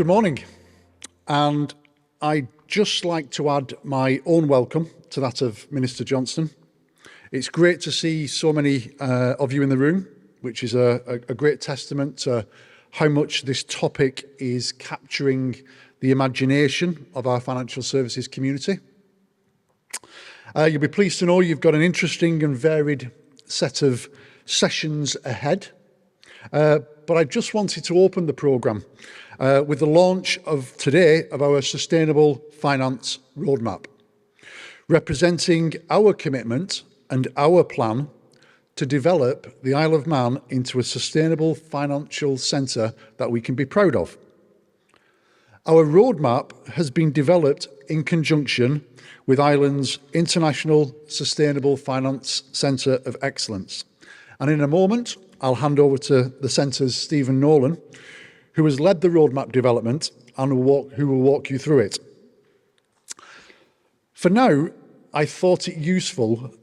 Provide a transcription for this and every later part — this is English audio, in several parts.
Good morning, and I'd just like to add my own welcome to that of Minister Johnston. It's great to see so many of you in the room, which is a great testament to how much this topic is capturing the imagination of our financial services community. You'll be pleased to know you've got an interesting and varied set of sessions ahead. But I just wanted to open the programme with the launch of today of our Sustainable Finance Roadmap, representing our commitment and our plan to develop the Isle of Man into a sustainable financial centre that we can be proud of. Our roadmap has been developed in conjunction with Ireland's International Sustainable Finance Centre of Excellence. And in a moment, I'll hand over to the Centre's Stephen Nolan, who has led the roadmap development and who will walk you through it. For now, I thought it useful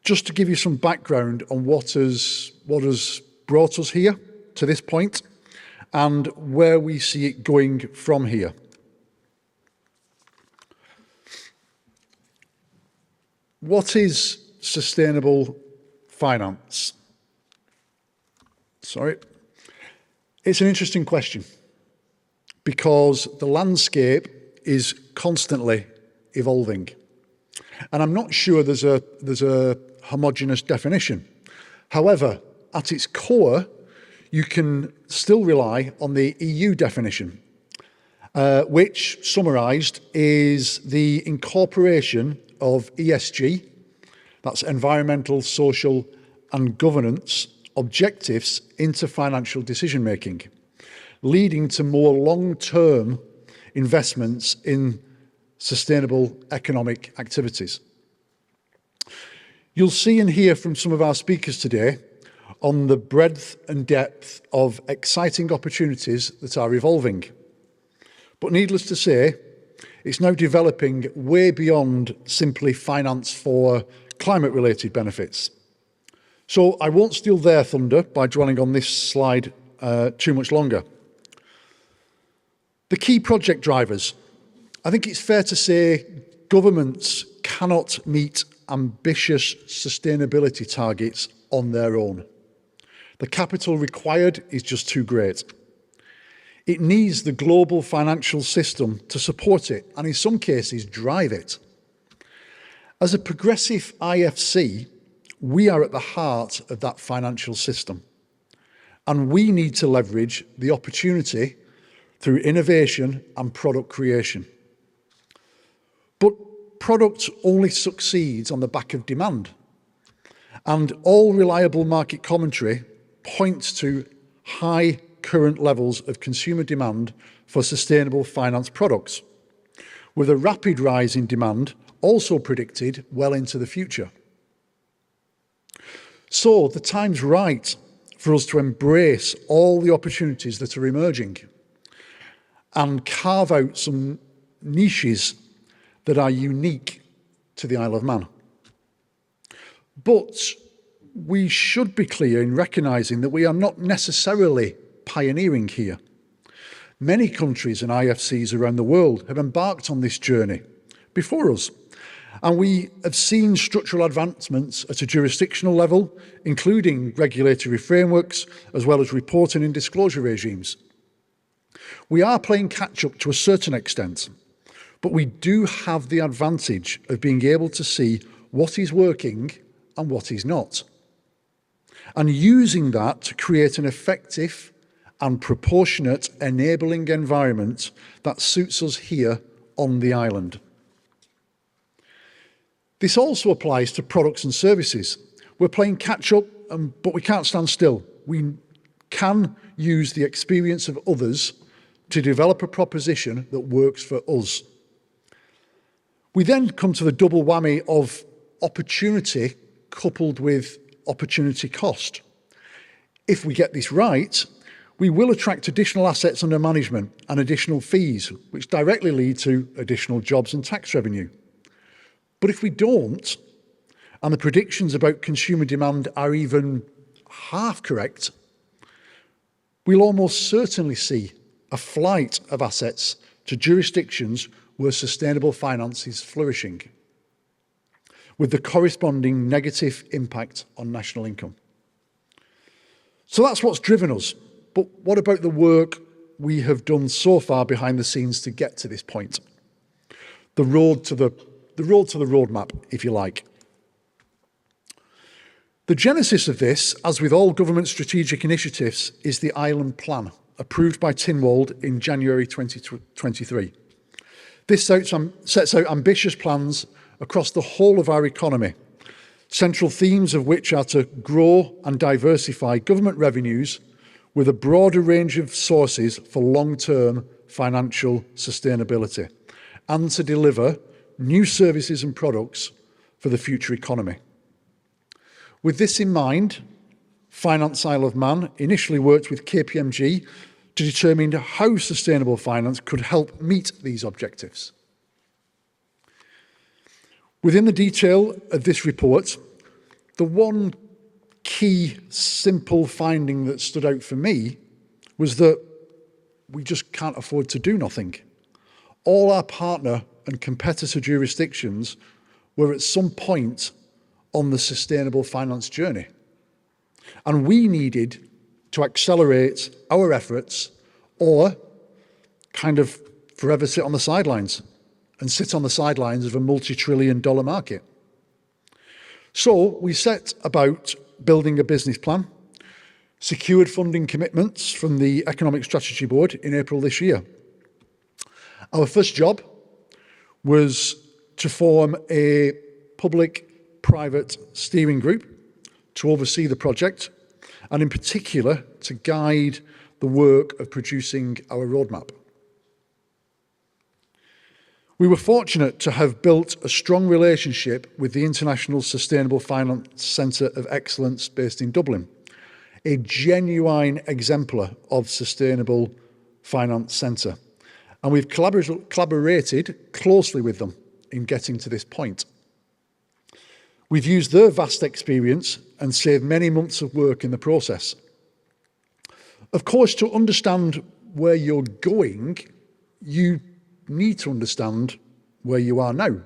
just to give you some background on what has brought us here to this point and where we see it going from here. What is sustainable finance? It's an interesting question because the landscape is constantly evolving. And I'm not sure there's a homogeneous definition. However, at its core, you can still rely on the EU definition, which, summarised, is the incorporation of ESG, that's environmental, social and governance, objectives into financial decision making, leading to more long-term investments in sustainable economic activities. You'll see and hear from some of our speakers today on the breadth and depth of exciting opportunities that are evolving. But needless to say, it's now developing way beyond simply finance for climate-related benefits. So I won't steal their thunder by dwelling on this slide too much longer. The key project drivers. I think it's fair to say governments cannot meet ambitious sustainability targets on their own. The capital required is just too great. It needs the global financial system to support it and in some cases drive it. As a progressive IFC, we are at the heart of that financial system, and we need to leverage the opportunity through innovation and product creation. But product only succeeds on the back of demand, and all reliable market commentary points to high current levels of consumer demand for sustainable finance products, with a rapid rise in demand also predicted well into the future. So the time's right for us to embrace all the opportunities that are emerging and carve out some niches that are unique to the Isle of Man. But we should be clear in recognising that we are not necessarily pioneering here. Many countries and IFCs around the world have embarked on this journey before us. And we have seen structural advancements at a jurisdictional level, including regulatory frameworks, as well as reporting and disclosure regimes. We are playing catch-up to a certain extent, but we do have the advantage of being able to see what is working and what is not, and using that to create an effective and proportionate enabling environment that suits us here on the island. This also applies to products and services. We're playing catch-up, but we can't stand still. We can use the experience of others to develop a proposition that works for us. We then come to the double whammy of opportunity coupled with opportunity cost. If we get this right, we will attract additional assets under management and additional fees, which directly lead to additional jobs and tax revenue. But if we don't, and the predictions about consumer demand are even half correct, we'll almost certainly see a flight of assets to jurisdictions where sustainable finance is flourishing, with the corresponding negative impact on national income. So that's what's driven us. But what about the work we have done so far behind the scenes to get to this point? The road to the roadmap, if you like. The genesis of this, as with all government strategic initiatives, is the Island Plan, approved by Tynwald in January 2023. This sets out ambitious plans across the whole of our economy, central themes of which are to grow and diversify government revenues with a broader range of sources for long-term financial sustainability, and to deliver new services and products for the future economy. With this in mind, Finance Isle of Man initially worked with KPMG to determine how sustainable finance could help meet these objectives. Within the detail of this report, the one key simple finding that stood out for me was that we just can't afford to do nothing. All our partner and competitor jurisdictions were at some point on the sustainable finance journey. And we needed to accelerate our efforts or kind of forever sit on the sidelines of a multi-trillion-dollar market. So we set about building a business plan, secured funding commitments from the Economic Strategy Board in April this year. Our first job was to form a public-private steering group to oversee the project, and in particular to guide the work of producing our roadmap. We were fortunate to have built a strong relationship with the International Sustainable Finance Centre of Excellence based in Dublin, a genuine exemplar of sustainable finance centre. And we've collaborated closely with them in getting to this point. We've used their vast experience and saved many months of work in the process. Of course, to understand where you're going, you need to understand where you are now.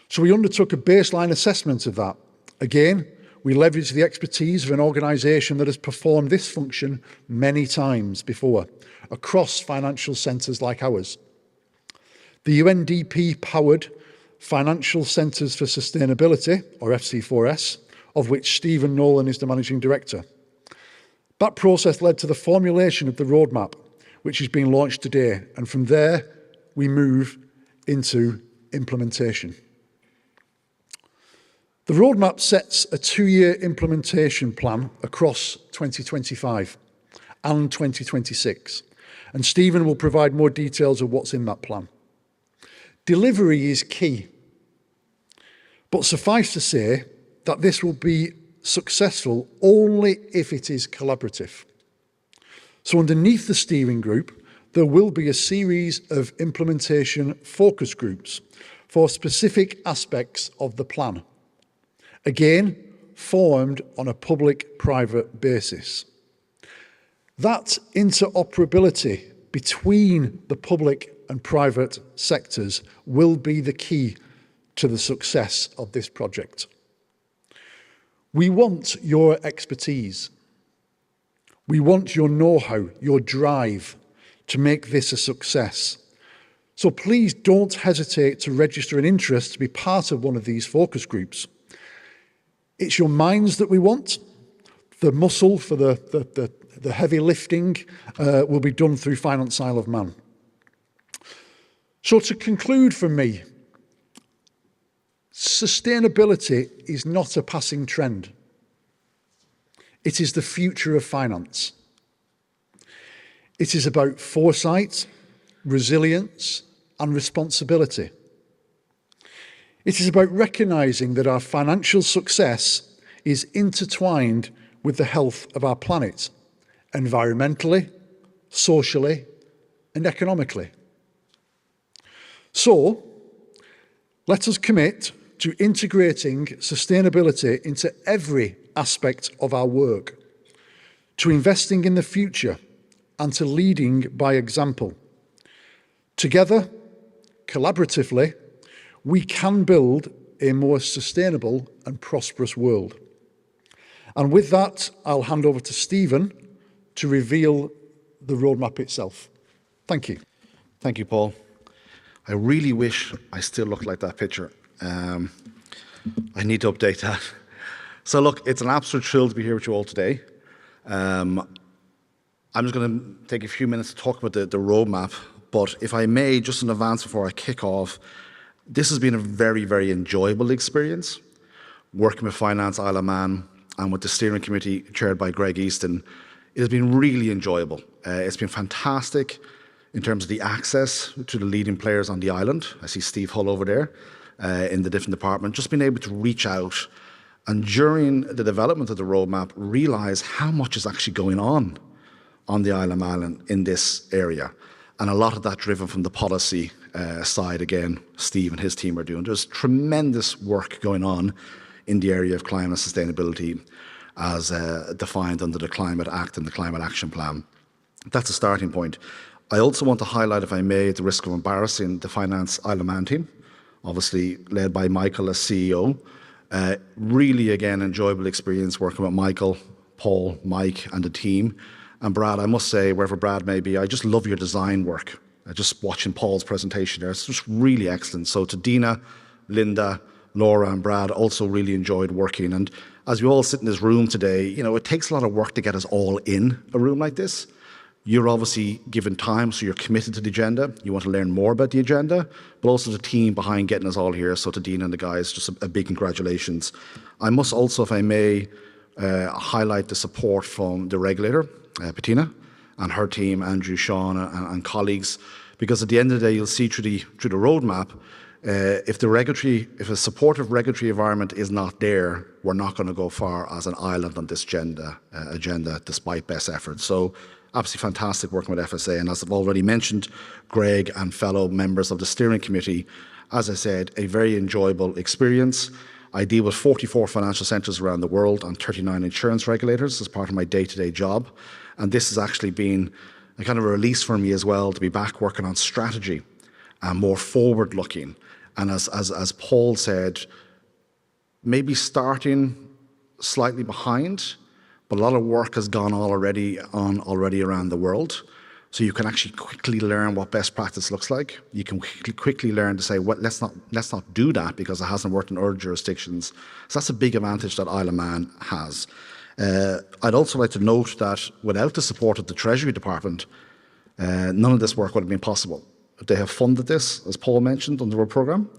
So we undertook a baseline assessment of that. Again, we leveraged the expertise of an organisation that has performed this function many times before across financial centres like ours. The UNDP-powered Financial Centres for Sustainability, or FC4S, of which Stephen Nolan is the Managing Director. That process led to the formulation of the roadmap, which is being launched today, and from there we move into implementation. The roadmap sets a 2-year implementation plan across 2025 and 2026, and Stephen will provide more details of what's in that plan. Delivery is key, but suffice to say that this will be successful only if it is collaborative. So underneath the steering group, there will be a series of implementation focus groups for specific aspects of the plan, again, formed on a public-private basis. That interoperability between the public and private sectors will be the key to the success of this project. We want your expertise. We want your know-how, your drive to make this a success. So please don't hesitate to register an interest to be part of one of these focus groups. It's your minds that we want. The muscle for the heavy lifting will be done through Finance Isle of Man. So to conclude from me, sustainability is not a passing trend. It is the future of finance. It is about foresight, resilience, and responsibility. It is about recognising that our financial success is intertwined with the health of our planet, environmentally, socially, and economically. So, let us commit to integrating sustainability into every aspect of our work, to investing in the future and to leading by example. Together, collaboratively, we can build a more sustainable and prosperous world. And with that, I'll hand over to Stephen to reveal the roadmap itself. Thank you. Thank you, Paul. I really wish I still looked like that picture. I need to update that. So look, it's an absolute thrill to be here with you all today. I'm just going to take a few minutes to talk about the roadmap, but if I may, just in advance before I kick off, this has been a very, very enjoyable experience, working with Finance Isle of Man and with the steering committee chaired by Greg Easton. It has been really enjoyable. It's been fantastic in terms of the access to the leading players on the island. I see Steve Hull over there in the different department, just being able to reach out and during the development of the roadmap, realise how much is actually going on the Isle of Man in this area. And a lot of that driven from the policy side, again, Steve and his team are doing. There's tremendous work going on in the area of climate sustainability as defined under the Climate Act and the Climate Action Plan. That's a starting point. I also want to highlight, if I may, at the risk of embarrassing the Finance Isle of Man team, obviously led by Michael as CEO. Really, again, enjoyable experience working with Michael, Paul, Mike and the team. And Brad, I must say, wherever Brad may be, I just love your design work. Just watching Paul's presentation there, it's just really excellent. So to Dina, Linda, Laura and Brad, also really enjoyed working. And as we all sit in this room today, you know, it takes a lot of work to get us all in a room like this. You're obviously given time, so you're committed to the agenda. You want to learn more about the agenda, but also the team behind getting us all here. So to Dina and the guys, just a big congratulations. I must also, if I may, highlight the support from the regulator, Bettina, and her team, Andrew, Sean, and colleagues, because at the end of the day, you'll see through the roadmap, if a supportive regulatory environment is not there, we're not going to go far as an island on this agenda, despite best efforts. So absolutely fantastic working with FSA. And as I've already mentioned, Greg and fellow members of the steering committee, as I said, a very enjoyable experience. I deal with 44 financial centres around the world and 39 insurance regulators as part of my day-to-day job. And this has actually been a kind of a release for me as well to be back working on strategy and more forward-looking. And as Paul said, maybe starting slightly behind, but a lot of work has gone already around the world. So you can actually quickly learn what best practice looks like. You can quickly learn to say, well, let's not do that because it hasn't worked in other jurisdictions. So that's a big advantage that Isle of Man has. I'd also like to note that without the support of the Treasury Department, none of this work would have been possible. They have funded this, as Paul mentioned, under our programme.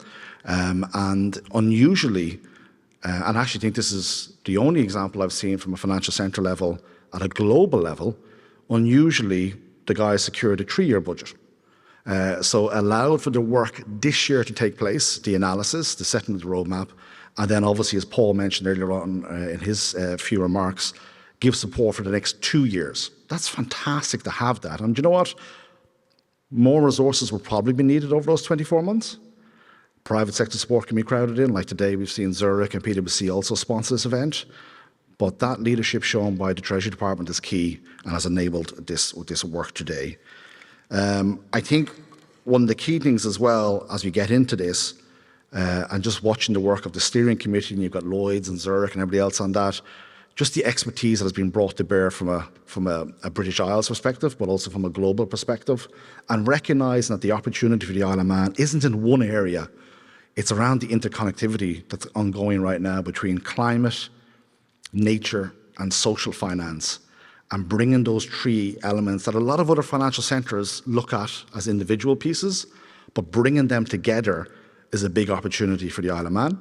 And unusually, and I actually think this is the only example I've seen from a financial centre level at a global level, unusually, the guys secured a 3-year budget. So allowed for the work this year to take place, the analysis, the setting of the roadmap, and then obviously, as Paul mentioned earlier on in his few remarks, give support for the next 2 years. That's fantastic to have that. And do you know what? More resources will probably be needed over those 24 months. Private sector support can be crowded in. Like today, we've seen Zurich and PwC also sponsor this event. But that leadership shown by the Treasury Department is key and has enabled this work today. I think one of the key things as well, as we get into this, and just watching the work of the steering committee, and you've got Lloyds and Zurich and everybody else on that, just the expertise that has been brought to bear from a British Isles perspective, but also from a global perspective, and recognising that the opportunity for the Isle of Man isn't in one area. It's around the interconnectivity that's ongoing right now between climate, nature and social finance, and bringing those 3 elements that a lot of other financial centres look at as individual pieces, but bringing them together is a big opportunity for the Isle of Man,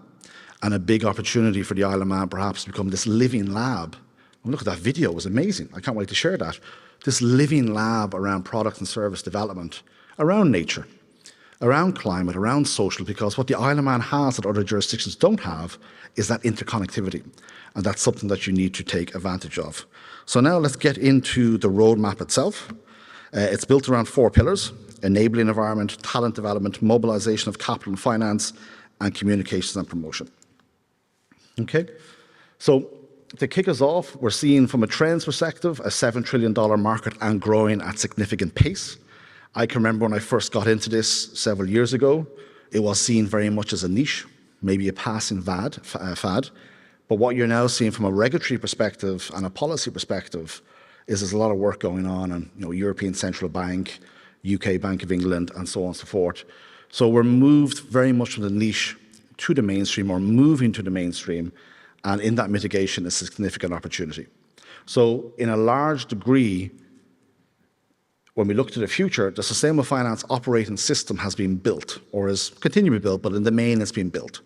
and a big opportunity for the Isle of Man perhaps to become this living lab. And look at that video, it was amazing. I can't wait to share that. This living lab around product and service development, around nature, around climate, around social, because what the Isle of Man has that other jurisdictions don't have is that interconnectivity. And that's something that you need to take advantage of. So now let's get into the roadmap itself. It's built around 4 pillars: enabling environment, talent development, mobilisation of capital and finance, and communications and promotion. Okay, so to kick us off, we're seeing from a trends perspective, a $7 trillion market and growing at significant pace. I can remember when I first got into this several years ago, it was seen very much as a niche, maybe a passing fad. But what you're now seeing from a regulatory perspective and a policy perspective is there's a lot of work going on, and European Central Bank, UK Bank of England, and so on and so forth. So we're moved very much from the niche to the mainstream, or moving to the mainstream, and in that mitigation is a significant opportunity. So in a large degree, when we look to the future, the sustainable finance operating system has been built, or is continuing to be built, but in the main it's been built.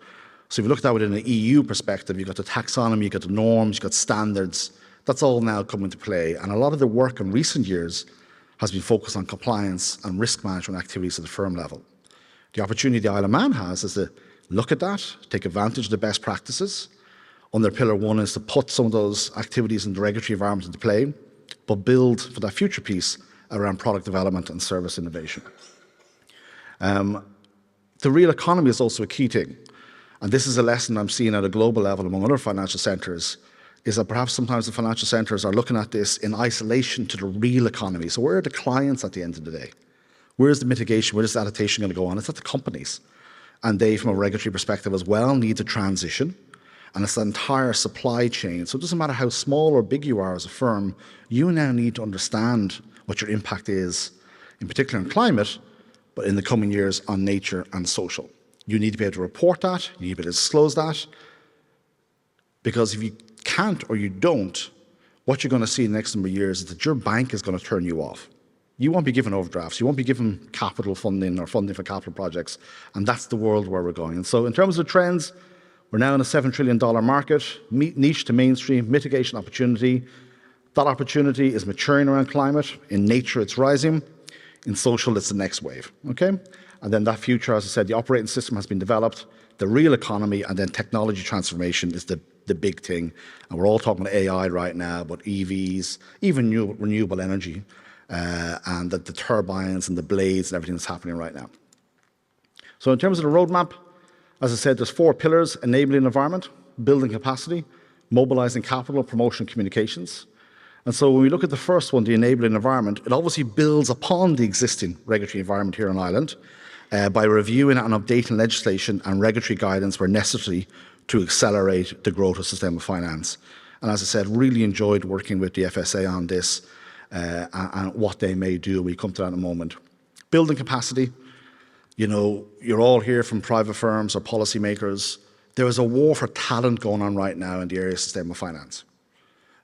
So if you look at that within an EU perspective, you've got the taxonomy, you've got the norms, you've got standards. That's all now coming into play. And a lot of the work in recent years has been focused on compliance and risk management activities at the firm level. The opportunity the Isle of Man has is to look at that, take advantage of the best practices. Under Pillar 1 is to put some of those activities in the regulatory environment into play, but build for that future piece around product development and service innovation. The real economy is also a key thing. And this is a lesson I'm seeing at a global level among other financial centres, is that perhaps sometimes the financial centres are looking at this in isolation to the real economy. So where are the clients at the end of the day? Where's the mitigation? Where is the adaptation going to go on? It's at the companies. And they, from a regulatory perspective as well, need to transition. And it's the entire supply chain. So it doesn't matter how small or big you are as a firm, you now need to understand what your impact is, in particular on climate, but in the coming years on nature and social. You need to be able to report that, you need to be able to disclose that, because if you can't or you don't, what you're going to see in the next number of years is that your bank is going to turn you off. You won't be given overdrafts, you won't be given capital funding or funding for capital projects, and that's the world where we're going. And so in terms of trends, we're now in a $7 trillion market, niche to mainstream, mitigation opportunity. That opportunity is maturing around climate. In nature, it's rising. In social, it's the next wave, okay? And then that future, as I said, the operating system has been developed, the real economy, and then technology transformation is the big thing. And we're all talking about AI right now, but EVs, even renewable energy, and the turbines and the blades and everything that's happening right now. So in terms of the roadmap, as I said, there's 4 pillars: enabling environment, building capacity, mobilizing capital, promotion, communications. And so when we look at the first one, the enabling environment, it obviously builds upon the existing regulatory environment here on Ireland by reviewing and updating legislation and regulatory guidance where necessary to accelerate the growth of sustainable finance. And as I said, really enjoyed working with the FSA on this and what they may do. We come to that in a moment. Building capacity. You're all here from private firms or policymakers. There is a war for talent going on right now in the area of sustainable finance.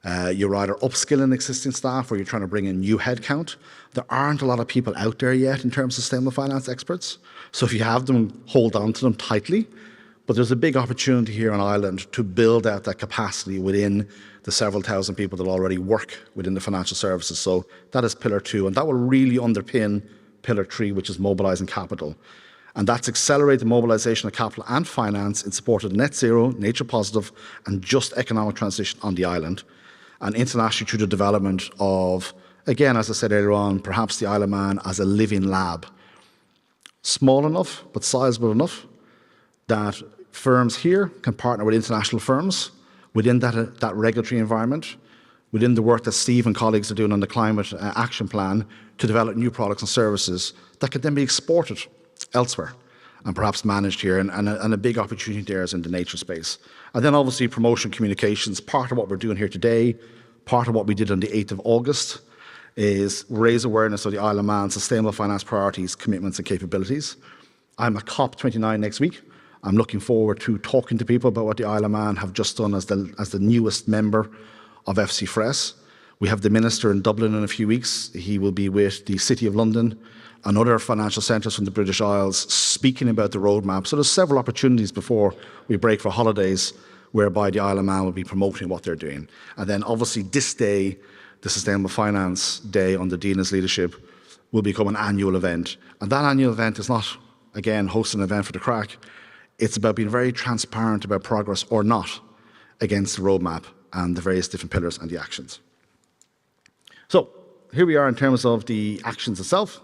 You're either upskilling existing staff or you're trying to bring in new headcount. There aren't a lot of people out there yet in terms of sustainable finance experts. So if you have them, hold on to them tightly. But there's a big opportunity here on Ireland to build out that capacity within the several thousand people that already work within the financial services. So that is Pillar 2, and that will really underpin Pillar 3, which is mobilising capital. And that's accelerate the mobilisation of capital and finance in support of net zero, nature positive, and just economic transition on the island. And internationally through the development of, again, as I said earlier on, perhaps the Isle of Man as a living lab. Small enough, but sizable enough, that firms here can partner with international firms within that regulatory environment, within the work that Steve and colleagues are doing on the Climate Action Plan to develop new products and services that could then be exported elsewhere and perhaps managed here. And a big opportunity there is in the nature space. And then obviously promotion communications, part of what we're doing here today, part of what we did on the 8th of August is raise awareness of the Isle of Man sustainable finance priorities, commitments and capabilities. I'm at COP29 next week. I'm looking forward to talking to people about what the Isle of Man have just done as the newest member of FC4S. We have the Minister in Dublin in a few weeks. He will be with the City of London and other financial centres from the British Isles speaking about the roadmap. So there's several opportunities before we break for holidays whereby the Isle of Man will be promoting what they're doing. And then obviously this day, the Sustainable Finance Day under Dina's leadership, will become an annual event. And that annual event is not, again, hosting an event for the crack. It's about being very transparent about progress or not against the roadmap and the various different pillars and the actions. So here we are in terms of the actions itself.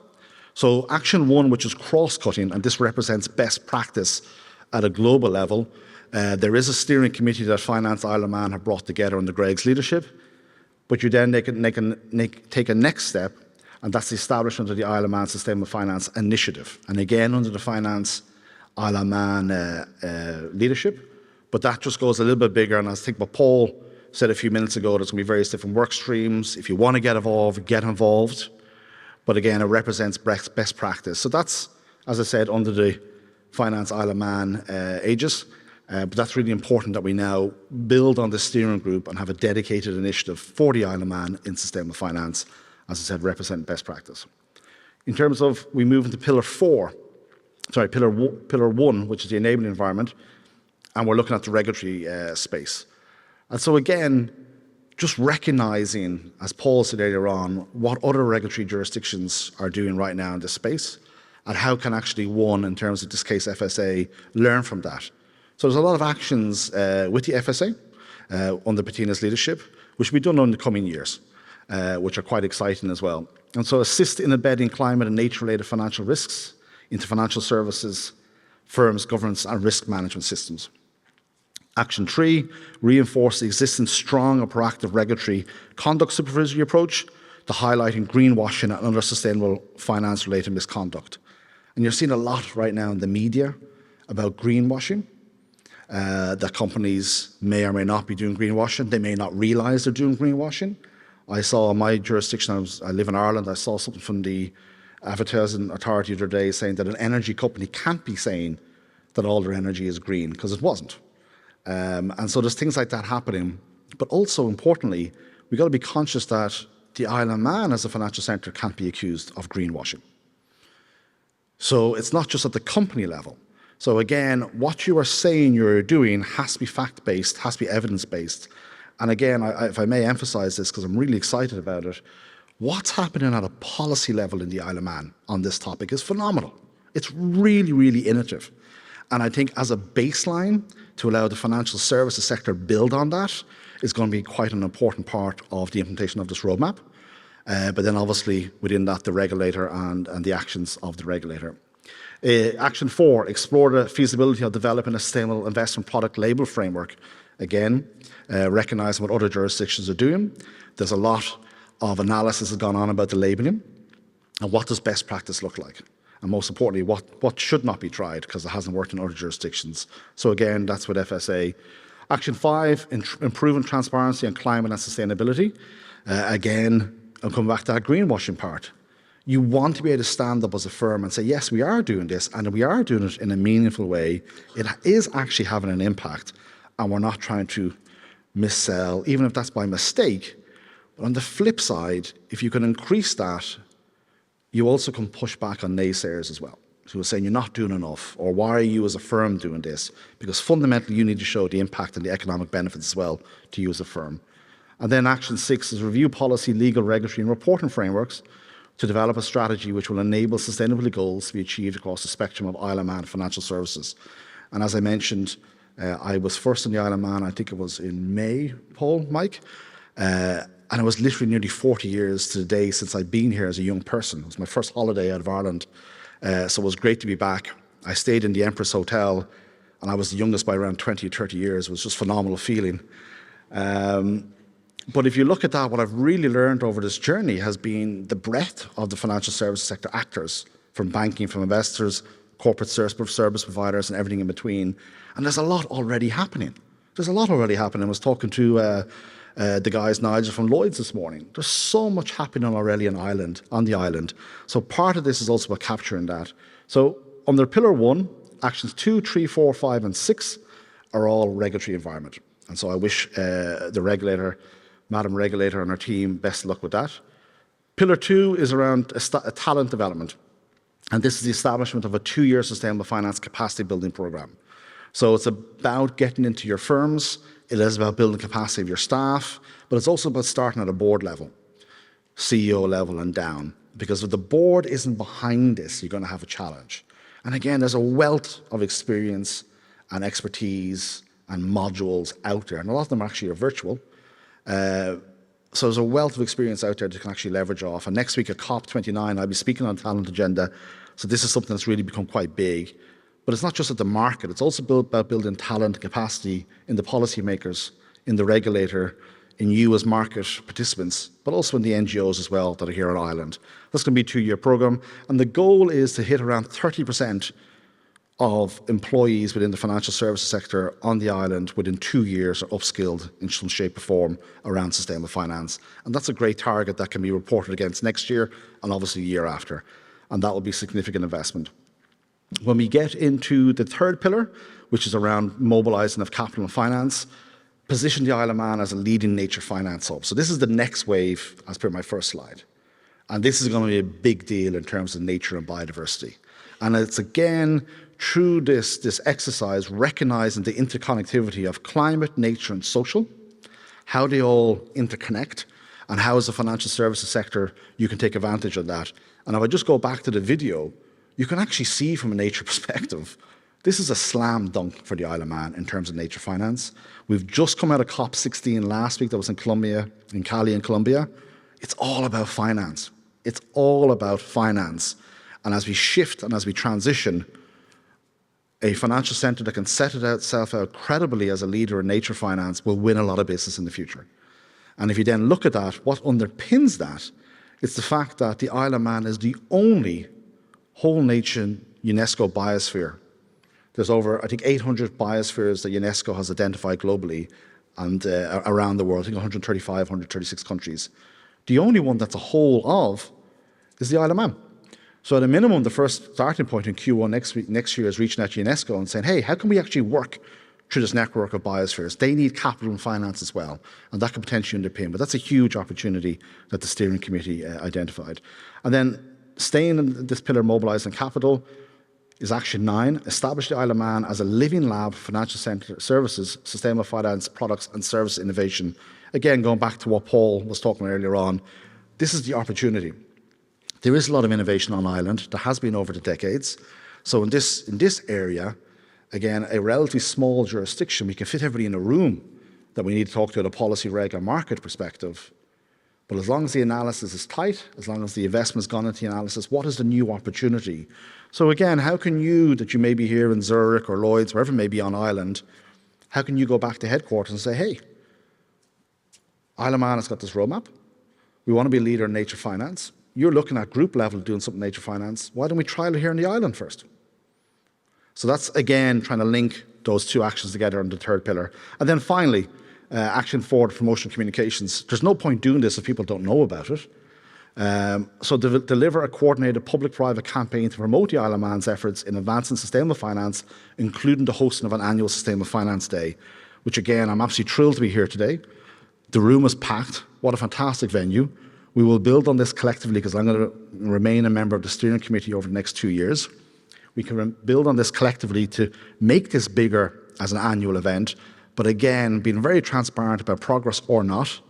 So action 1, which is cross-cutting, and this represents best practice at a global level, There is a steering committee that Finance Isle of Man have brought together under Greg's leadership, but you then take a next step, and that's the establishment of the Isle of Man Sustainable Finance Initiative. And again, under the Finance Isle of Man leadership, but that just goes a little bit bigger. And I think what Paul said a few minutes ago, there's going to be various different work streams. If you want to get involved, get involved. But again, it represents best practice. So that's, as I said, under the Finance Isle of Man aegis. But that's really important that we now build on this steering group and have a dedicated initiative for the Isle of Man in sustainable finance, as I said, represent best practice. In terms of, we move into pillar one, which is the enabling environment, and we're looking at the regulatory space. And so again, just recognizing, as Paul said earlier on, what other regulatory jurisdictions are doing right now in this space, and how can actually one, in terms of this case FSA, learn from that. So there's a lot of actions with the FSA under Bettina's leadership, which will be done in the coming years, which are quite exciting as well. And so assist in embedding climate and nature-related financial risks into financial services, firms, governance and risk management systems. Action 3, reinforce the existing strong and proactive regulatory conduct supervisory approach to highlighting greenwashing and other sustainable finance-related misconduct. And you're seeing a lot right now in the media about greenwashing, that companies may or may not be doing greenwashing. They may not realise they're doing greenwashing. I saw in my jurisdiction, I live in Ireland, I saw something from the Advertising Authority the other day saying that an energy company can't be saying that all their energy is green, because it wasn't. And so there's things like that happening. But also, importantly, we've got to be conscious that the Isle of Man as a financial centre can't be accused of greenwashing. So it's not just at the company level. So again, what you are saying you're doing has to be fact-based, has to be evidence-based. And again, if I may emphasise this, because I'm really excited about it, what's happening at a policy level in the Isle of Man on this topic is phenomenal. It's really, really innovative. And I think as a baseline to allow the financial services sector build on that is going to be quite an important part of the implementation of this roadmap. But then obviously within that, the regulator and the actions of the regulator. Action 4, explore the feasibility of developing a sustainable investment product label framework. Again, recognising what other jurisdictions are doing. There's a lot of analysis has gone on about the labelling and what does best practice look like. And most importantly, what should not be tried because it hasn't worked in other jurisdictions. So again, that's with FSA. Action 5, improving transparency on climate and sustainability. Again, I'll come back to that greenwashing part. You want to be able to stand up as a firm and say, yes, we are doing this, and we are doing it in a meaningful way. It is actually having an impact, and we're not trying to missell, even if that's by mistake. But on the flip side, if you can increase that, you also can push back on naysayers as well, who are saying you're not doing enough, or why are you as a firm doing this? Because fundamentally, you need to show the impact and the economic benefits as well to you as a firm. And then action 6 is review policy, legal, regulatory and reporting frameworks to develop a strategy which will enable sustainability goals to be achieved across the spectrum of Isle of Man financial services. And as I mentioned, I was first in the Isle of Man, I think it was in May, Mike, and it was literally nearly 40 years to the day since I'd been here as a young person. It was my first holiday out of Ireland, so it was great to be back. I stayed in the Empress Hotel, and I was the youngest by around 20 or 30 years. It was just a phenomenal feeling. But if you look at that, what I've really learned over this journey has been the breadth of the financial services sector actors, from banking, from investors, corporate service providers, and everything in between. And there's a lot already happening. I was talking to the guys, Nigel from Lloyd's this morning. There's so much happening already on the island. So part of this is also about capturing that. So under Pillar 1, actions 2, 3, 4, 5, and 6 are all regulatory environment. And so I wish the regulator, Madam Regulator and her team, best of luck with that. Pillar 2 is around talent development. And this is the establishment of a 2-year sustainable finance capacity building program. So it's about getting into your firms. It is about building capacity of your staff, but it's also about starting at a board level, CEO level and down. Because if the board isn't behind this, you're going to have a challenge. And again, there's a wealth of experience and expertise and modules out there, and a lot of them actually are virtual. So there's a wealth of experience out there that you can actually leverage off. And next week at COP29, I'll be speaking on the talent agenda. So this is something that's really become quite big. But it's not just at the market, it's also about building talent and capacity in the policymakers, in the regulator, in you as market participants, but also in the NGOs as well that are here on Ireland. That's going to be a 2-year programme, and the goal is to hit around 30% of employees within the financial services sector on the island within 2 years are upskilled in some shape or form around sustainable finance. And that's a great target that can be reported against next year and obviously the year after. And that will be significant investment. When we get into the third pillar, which is around mobilising of capital and finance, position the Isle of Man as a leading nature finance hub. So this is the next wave as per my first slide. And this is going to be a big deal in terms of nature and biodiversity. And it's again, through this exercise, recognising the interconnectivity of climate, nature and social, how they all interconnect, and how as a financial services sector you can take advantage of that. And if I just go back to the video, you can actually see from a nature perspective, this is a slam dunk for the Isle of Man in terms of nature finance. We've just come out of COP16 last week, that was in Colombia, in Cali in Colombia. It's all about finance. It's all about finance. And as we shift and as we transition, a financial centre that can set itself out credibly as a leader in nature finance will win a lot of business in the future. And if you then look at that, what underpins that, it's the fact that the Isle of Man is the only whole nation UNESCO biosphere. There's over, I think, 800 biospheres that UNESCO has identified globally and around the world, I think 135, 136 countries. The only one that's a whole of is the Isle of Man. So at a minimum, the first starting point in Q1 next year is reaching out to UNESCO and saying, hey, how can we actually work through this network of biospheres? They need capital and finance as well, and that could potentially underpin. But that's a huge opportunity that the steering committee identified. And then staying in this pillar, mobilising capital, is Action 9, establish the Isle of Man as a living lab for financial services, sustainable finance products and service innovation. Again, going back to what Paul was talking earlier on, this is the opportunity. There is a lot of innovation on Ireland. There has been over the decades. So in this area, again, a relatively small jurisdiction, we can fit everybody in a room that we need to talk to at a policy, reg and market perspective. But as long as the analysis is tight, as long as the investment's gone into the analysis, what is the new opportunity? So again, how can you, that you may be here in Zurich or Lloyd's, wherever it may be on Ireland, how can you go back to headquarters and say, hey, Isle of Man has got this roadmap. We want to be a leader in nature finance. You're looking at group level doing something in nature finance. Why don't we trial it here in the island first? So that's, again, trying to link those two actions together on the third pillar. And then finally, Action 4, promotion communications. There's no point doing this if people don't know about it. So deliver a coordinated public-private campaign to promote the Isle of Man's efforts in advancing sustainable finance, including the hosting of an annual Sustainable Finance Day, which again, I'm absolutely thrilled to be here today. The room is packed. What a fantastic venue. We will build on this collectively because I'm going to remain a member of the steering committee over the next 2 years. We can build on this collectively to make this bigger as an annual event, but again, being very transparent about progress or not,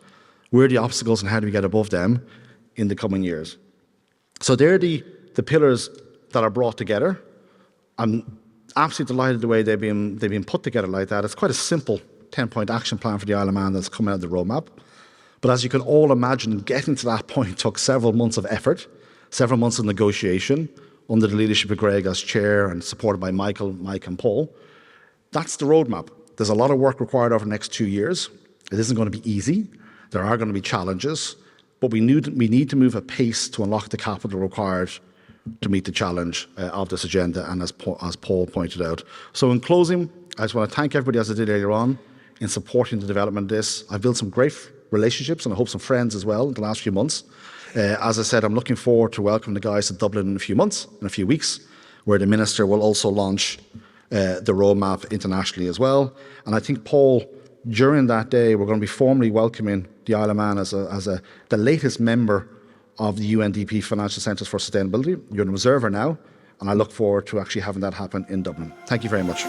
where are the obstacles and how do we get above them in the coming years. So they're the pillars that are brought together. I'm absolutely delighted the way they've been put together like that. It's quite a simple 10-point action plan for the Isle of Man that's coming out of the roadmap. But as you can all imagine, getting to that point took several months of effort, several months of negotiation under the leadership of Greg as chair and supported by Michael, Mike and Paul. That's the roadmap. There's a lot of work required over the next 2 years. It isn't going to be easy. There are going to be challenges, but we need to move at pace to unlock the capital required to meet the challenge of this agenda, and as Paul pointed out. So in closing, I just want to thank everybody, as I did earlier on, in supporting the development of this. I've built some great relationships and I hope some friends as well in the last few months. As I said, I'm looking forward to welcoming the guys to Dublin in a few weeks, where the Minister will also launch the roadmap internationally as well. And I think, Paul, during that day, we're going to be formally welcoming the Isle of Man as the latest member of the UNDP Financial Centres for Sustainability. You're an observer now, and I look forward to actually having that happen in Dublin. Thank you very much.